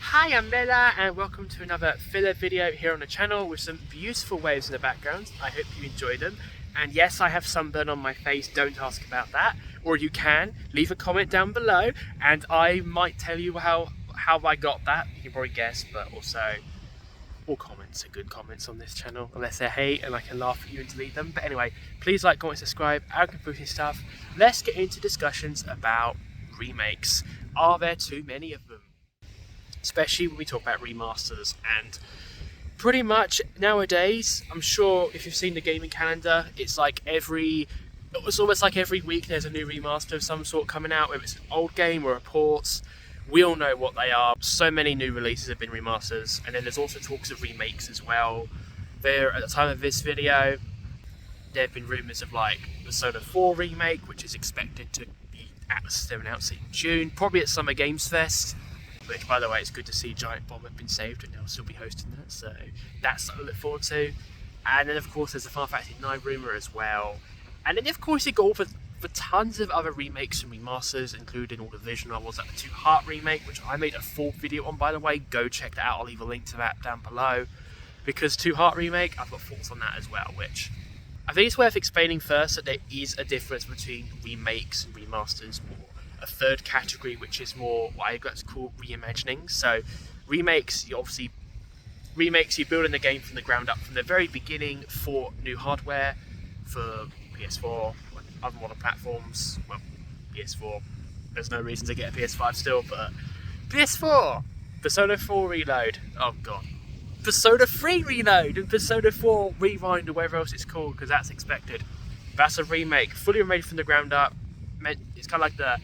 Hi, I'm Milla and welcome to another filler video here on the channel with some beautiful waves in the background. I hope you enjoy them. And yes, I have sunburn on my face, don't ask about that. Or you can, leave a comment down below and I might tell you how I got that. You can probably guess, but also all comments are good comments on this channel, unless they're hate and I can laugh at you and delete them. But anyway, please like, comment, subscribe, and computing stuff. Let's get into discussions about remakes. Are there too many of them? Especially when we talk about remasters, and pretty much nowadays, I'm sure if you've seen the gaming calendar, it's almost like every week there's a new remaster of some sort coming out, whether it's an old game or a port. We all know what they are. So many new releases have been remasters, and then there's also talks of remakes as well. At the time of this video, there have been rumours of like Persona 4 remake, which is expected to be announced in June, probably at Summer Games Fest. Which, by the way, it's good to see Giant Bomb have been saved and they'll still be hosting that, so that's something to look forward to. And then, of course, there's the Final Fantasy 9 rumour as well. And then, of course, you go for tons of other remakes and remasters, including all the visual novels, like the 2 Heart remake, which I made a full video on, by the way. Go check that out. I'll leave a link to that down below. Because 2 Heart remake, I've got thoughts on that as well, which I think it's worth explaining first that there is a difference between remakes and remasters, or a third category, which is more what I guess called reimagining. So remakes, you build in the game from the ground up, from the very beginning, for new hardware, for PS4, other modern platforms. Well, PS4, there's no reason to get a PS5 still, but PS4, Persona 4 Reload, oh god, Persona 3 Reload, and Persona 4 Rewind, or whatever else it's called, because that's expected. That's a remake, fully remade from the ground up. It's kind of like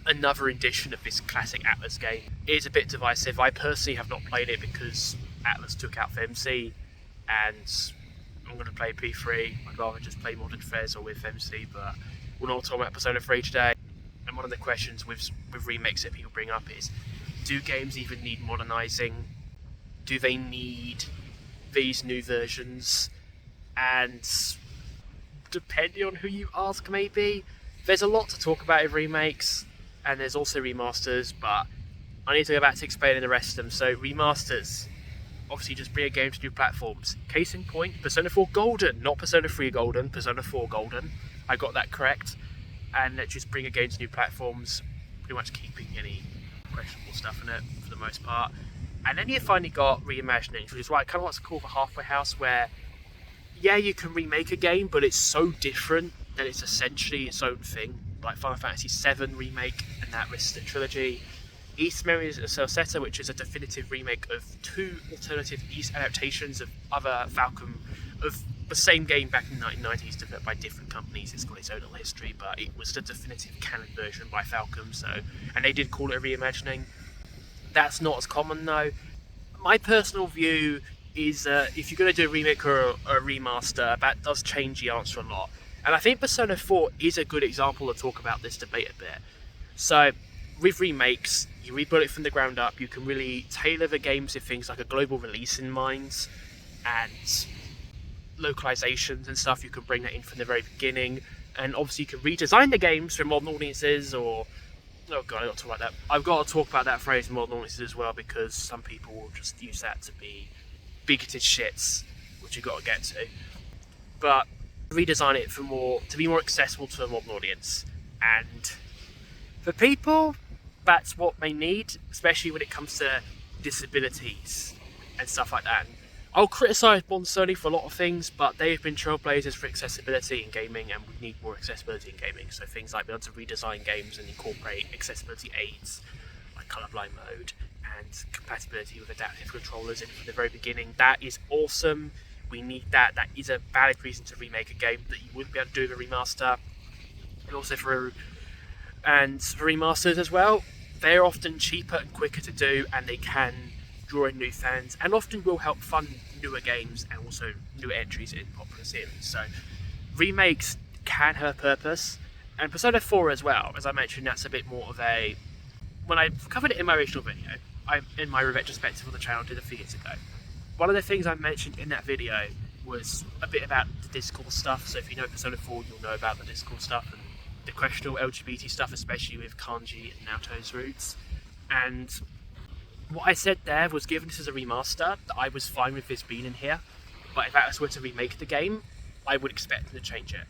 another edition of this classic Atlas game. It is a bit divisive. I personally have not played it because Atlas took out FMC, and I'm going to play P3. I'd rather just play Modern Fez or with FMC, but we're not talking about Persona 3 today. And one of the questions with remakes that people bring up is, do games even need modernising? Do they need these new versions? And depending on who you ask, maybe. There's a lot to talk about in remakes, and there's also remasters, but I need to go back to explaining the rest of them. So remasters, obviously just bring a game to new platforms. Case in point, Persona 4 Golden, not Persona 3 Golden, Persona 4 Golden. I got that correct. And let's just bring a game to new platforms, pretty much keeping any questionable stuff in it for the most part. And then you finally got reimagining, which is kind of what's called the halfway house, where yeah, you can remake a game, but it's so different that it's essentially its own thing. Like Final Fantasy VII remake and that Resident Trilogy. East Memories of Celceta, which is a definitive remake of 2 alternative East adaptations of the same game back in the 1990s, developed by different companies. It's got its own little history, but it was the definitive canon version by Falcom, and they did call it a reimagining. That's not as common though. My personal view is if you're going to do a remake or a remaster, that does change the answer a lot. And I think Persona 4 is a good example to talk about this debate a bit. So, with remakes, you rebuild it from the ground up, you can really tailor the games with things like a global release in mind, and localizations and stuff. You can bring that in from the very beginning, and obviously you can redesign the games for modern audiences, or... oh god, I've got to talk about that. I've got to talk about that phrase, modern audiences, as well, because some people will just use that to be bigoted shits, which you've got to get to. But redesign it to be more accessible to a modern audience, and for people, that's what they need, especially when it comes to disabilities and stuff like that. And I'll criticise Modern Sony for a lot of things, but they've been trailblazers for accessibility in gaming, and we need more accessibility in gaming. So things like being able to redesign games and incorporate accessibility aids like colorblind mode and compatibility with adaptive controllers in from the very beginning. That is awesome. We need that. That is a valid reason to remake a game that you wouldn't be able to do with a remaster. And also for remasters as well, they're often cheaper and quicker to do, and they can draw in new fans, and often will help fund newer games and also new entries in popular series. So remakes can have a purpose, and Persona 4 as well, as I mentioned, that's a bit more of a... When I covered it in my original video, in my retrospective on the channel did a few years ago, one of the things I mentioned in that video was a bit about the discourse stuff. So if you know Persona 4, you'll know about the discourse stuff and the questionable LGBT stuff, especially with Kanji and Naoto's roots. And What I said there was, given this is a remaster, that I was fine with this being in here, but if Atlas were to remake the game, I would expect them to change it.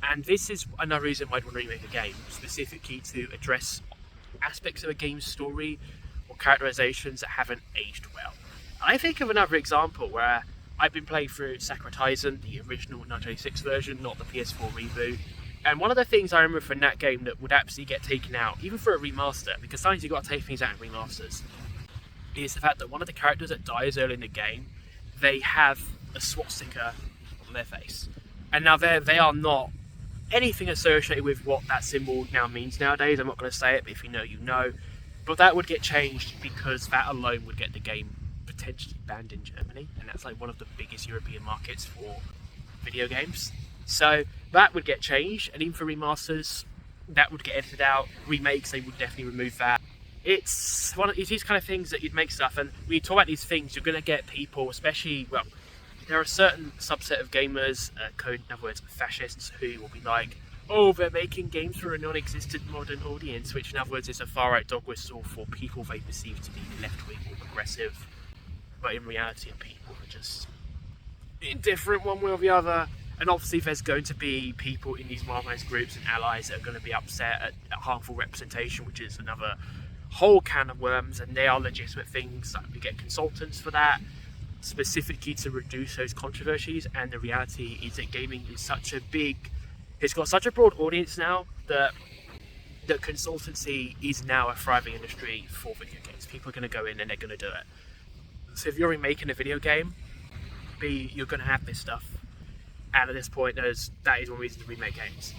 And this is another reason why I'd want to remake a game, specifically to address aspects of a game's story or characterizations that haven't aged well. I think of another example where I've been playing through Sakura Taisen, the original 1986 version, not the PS4 reboot. And one of the things I remember from that game that would absolutely get taken out, even for a remaster, because sometimes you've got to take things out in remasters, is the fact that one of the characters that dies early in the game, they have a swastika on their face. And now they are not anything associated with what that symbol now means nowadays. I'm not going to say it, but if you know, you know. But that would get changed because that alone would get the game potentially banned in Germany, and that's like one of the biggest European markets for video games. So that would get changed, and even for remasters, that would get edited out. Remakes, they would definitely remove that. It's these kind of things that you'd make stuff, and when you talk about these things, you're going to get people, especially, well, there are a certain subset of gamers, in other words, fascists, who will be like, oh, they're making games for a non-existent modern audience, which in other words is a far-right dog whistle for people they perceive to be left-wing or progressive, but in reality people are just indifferent one way or the other. And obviously there's going to be people in these marginalised groups and allies that are going to be upset at harmful representation, which is another whole can of worms, and they are legitimate things. Like, we get consultants for that, specifically to reduce those controversies. And the reality is that gaming is it's got such a broad audience now that consultancy is now a thriving industry for video games. People are going to go in and they're going to do it. So if you're remaking a video game, you're going to have this stuff. And at this point, that is one reason to remake games.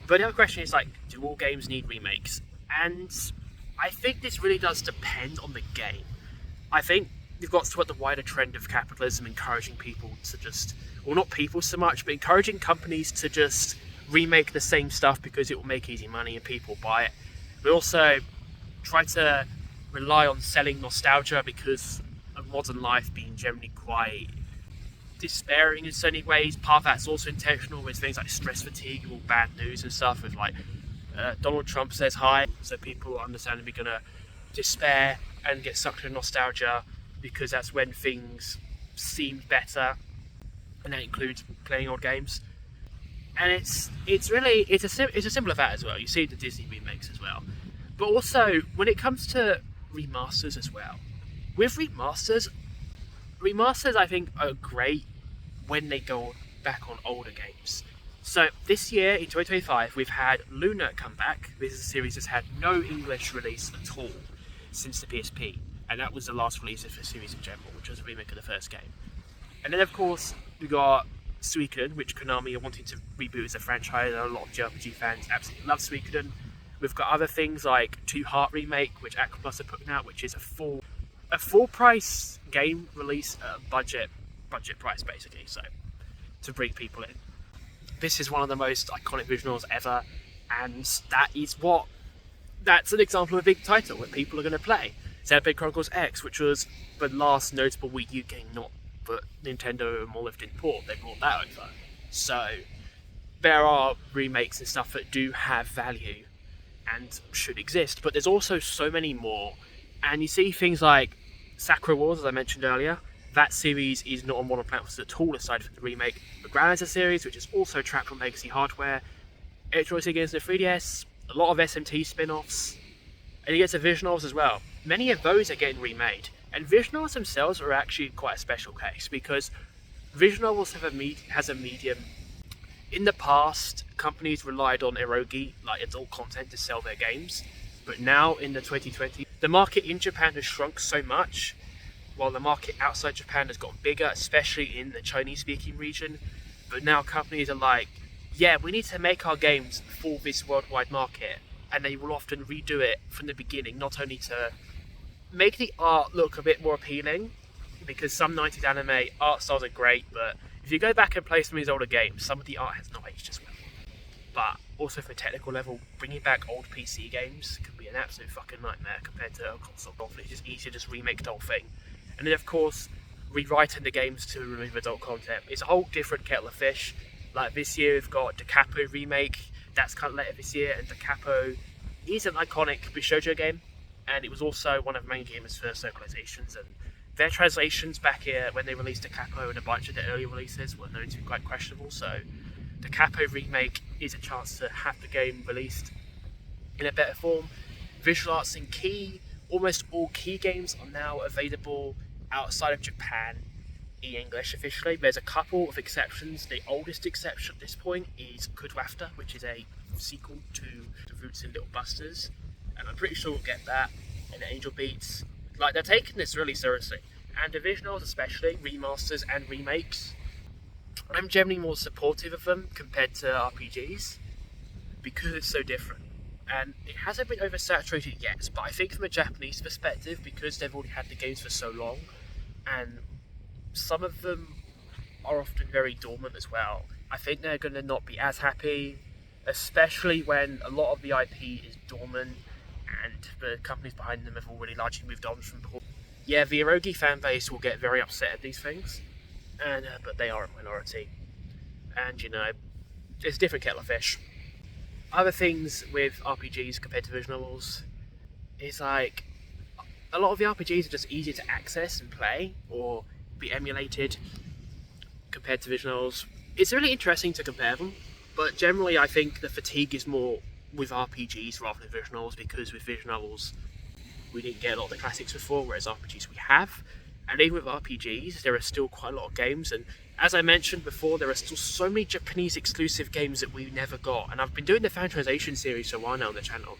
But the other question is, like, do all games need remakes? And I think this really does depend on the game. I think you've got to look at the wider trend of capitalism encouraging people to just, well, not people so much, but encouraging companies to just remake the same stuff because it will make easy money and people buy it. We also try to rely on selling nostalgia because of modern life being generally quite despairing in so many ways. Part of that's also intentional with things like stress fatigue or bad news and stuff, with like Donald Trump says hi, so people are understandably going to despair and get sucked into nostalgia because that's when things seem better, and that includes playing old games. And it's a symbol of that as well. You see the Disney remakes as well, but also when it comes to remasters as well. With remasters I think are great when they go back on older games. So this year in 2025 we've had Luna come back. This is a series that's had no English release at all since the PSP, and that was the last release of the series in general, which was a remake of the first game. And then of course we got Suikoden, which Konami are wanting to reboot as a franchise, and a lot of JRPG fans absolutely love Suikoden. We've got other things like Two Heart Remake, which Aquaplus are putting out, which is a full price game release at budget price basically, so to bring people in. This is one of the most iconic visuals ever, and that's an example of a big title that people are going to play. Xenoblade Chronicles X, which was the last notable Wii U game, not that Nintendo and Olive didn't port, they brought that over. So there are remakes and stuff that do have value and should exist, but there's also so many more. And you see things like Sakura Wars, as I mentioned earlier. That series is not on modern platforms at all, aside from the remake. The Grandmaster series, which is also trapped on legacy hardware. Electronic Games and the 3DS, a lot of SMT spin-offs, and you get to Vision Novels as well. Many of those are getting remade, and Vision Novels themselves are actually quite a special case, because Vision Novels has a medium. In the past, companies relied on eroge, like adult content, to sell their games, but now in the 2020s, the market in Japan has shrunk so much, while the market outside Japan has gotten bigger, especially in the Chinese-speaking region. But now companies are like, yeah, we need to make our games for this worldwide market, and they will often redo it from the beginning, not only to make the art look a bit more appealing, because some 90s anime art styles are great, but if you go back and play some of these older games, some of the art has not aged as well. But also from a technical level, bringing back old PC games can be an absolute fucking nightmare compared to a console golf. It's just easier to just remake the whole thing. And then of course, rewriting the games to remove adult content. It's a whole different kettle of fish. Like this year we've got Da Capo remake, that's kind of later this year, and Da Capo is an iconic Bishoujo game, and it was also one of the main games for localizations, and their translations back here when they released the Capo and a bunch of the earlier releases were known to be quite questionable, so the Capo remake is a chance to have the game released in a better form. Visual arts in Key, almost all Key games are now available outside of Japan in English officially. There's a couple of exceptions. The oldest exception at this point is Good Rafter, which is a sequel to The Roots in Little Busters, and I'm pretty sure we'll get that in Angel Beats. Like, they're taking this really seriously, and Divisionals especially, remasters and remakes. I'm generally more supportive of them compared to RPGs because it's so different. And it hasn't been oversaturated yet, but I think from a Japanese perspective, because they've already had the games for so long, and some of them are often very dormant as well, I think they're going to not be as happy, especially when a lot of the IP is dormant and the companies behind them have already largely moved on from before. Yeah, the Erogi fanbase will get very upset at these things, and but they are a minority. And, you know, it's a different kettle of fish. Other things with RPGs compared to visual novels is like a lot of the RPGs are just easier to access and play or be emulated compared to visual novels. It's really interesting to compare them, but generally I think the fatigue is more with RPGs rather than visual novels, because with visual novels we didn't get a lot of the classics before, whereas RPGs we have. And even with RPGs, there are still quite a lot of games, and as I mentioned before, there are still so many Japanese exclusive games that we never got. And I've been doing the fan translation series for a while now on the channel.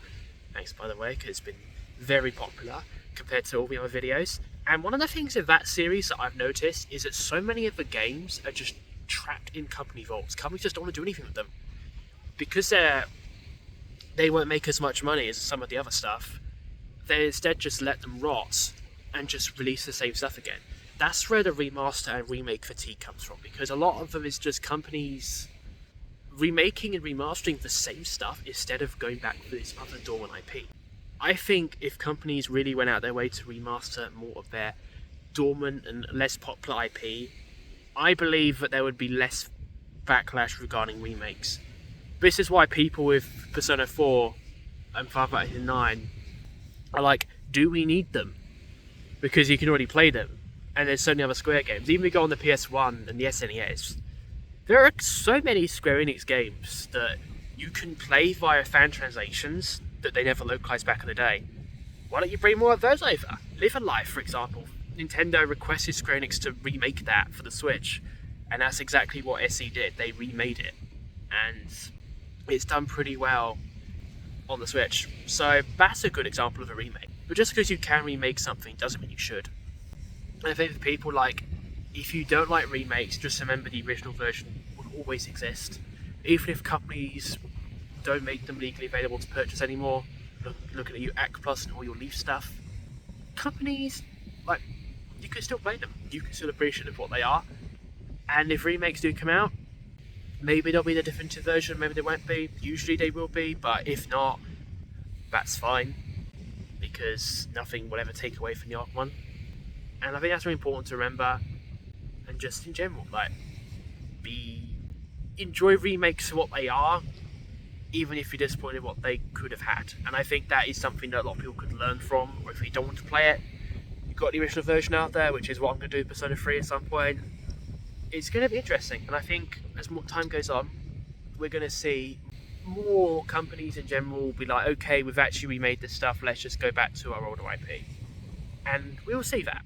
Thanks, by the way, because it's been very popular compared to all the other videos. And one of the things of that series that I've noticed is that so many of the games are just trapped in company vaults. Companies just don't want to do anything with them. Because they won't make as much money as some of the other stuff, they instead just let them rot and just release the same stuff again. That's where the remaster and remake fatigue comes from, because a lot of them is just companies remaking and remastering the same stuff instead of going back for this other dormant IP. I think if companies really went out their way to remaster more of their dormant and less popular IP, I believe that there would be less backlash regarding remakes. This is why people with Persona 4 and Final Fantasy 9 are like, do we need them? Because you can already play them. And there's so many other Square games. Even if you go on the PS1 and the SNES, there are so many Square Enix games that you can play via fan translations that they never localized back in the day. Why don't you bring more of those over? Live a Life, for example. Nintendo requested Square Enix to remake that for the Switch, and that's exactly what SE did. They remade it, and it's done pretty well on the Switch. So that's a good example of a remake. But just because you can remake something doesn't mean you should. I think for people, like, if you don't like remakes, just remember the original version will always exist. Even if companies don't make them legally available to purchase anymore, looking at you Act Plus and all your Leaf stuff, companies, like, you can still play them. You can still appreciate what they are. And if remakes do come out, maybe they'll be the definitive version, maybe they won't be. Usually they will be, but if not, that's fine, because nothing will ever take away from the old one. And I think that's really important to remember, and just in general, like, enjoy remakes for what they are, even if you're disappointed what they could have had. And I think that is something that a lot of people could learn from, or if you don't want to play it, you've got the original version out there, which is what I'm going to do with Persona 3 at some point. It's going to be interesting, and I think as more time goes on, we're going to see more companies in general be like, okay, we've actually remade this stuff, let's just go back to our older IP. And we'll see that.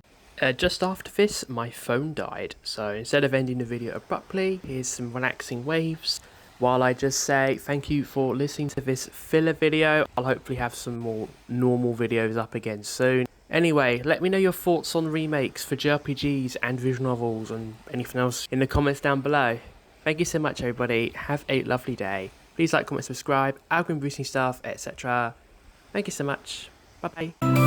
Just after this, my phone died, so instead of ending the video abruptly, here's some relaxing waves while I just say thank you for listening to this filler video. I'll hopefully have some more normal videos up again soon. Anyway, let me know your thoughts on remakes for JRPGs and visual novels and anything else in the comments down below. Thank you so much, everybody. Have a lovely day. Please like, comment, subscribe, algorithm boosting stuff, etc. Thank you so much. Bye bye.